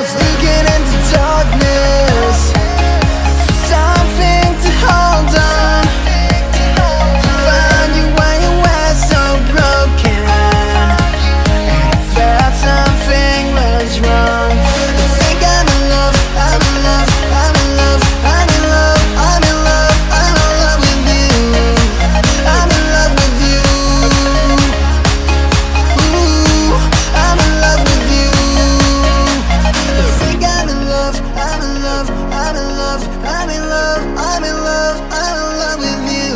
was leaking into darkness for something to hold on. Found you when you were so broken, and I felt something was wrong. I think I'm in love, I'm in love, I'm in love, I'm in love, I'm in love, I'm in love with you. I'm in love with you. Ooh, I'm in love with you. I think I'm in love, I'm in love, I'm in love, I'm in love, I'm in love, I'm in love with you.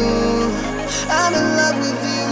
I'm in love with you.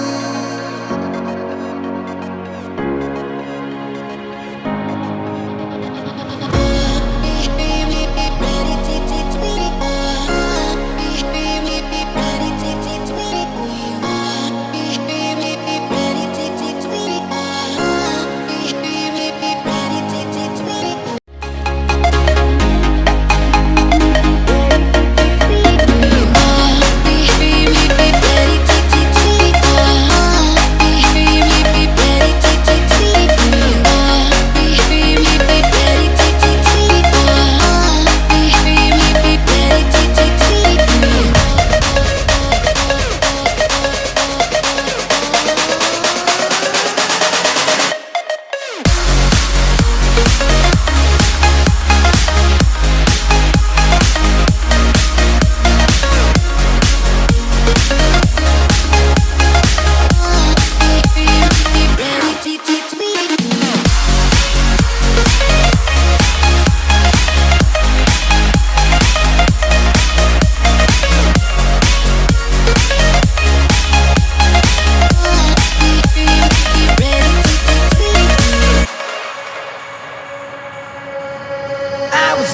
I was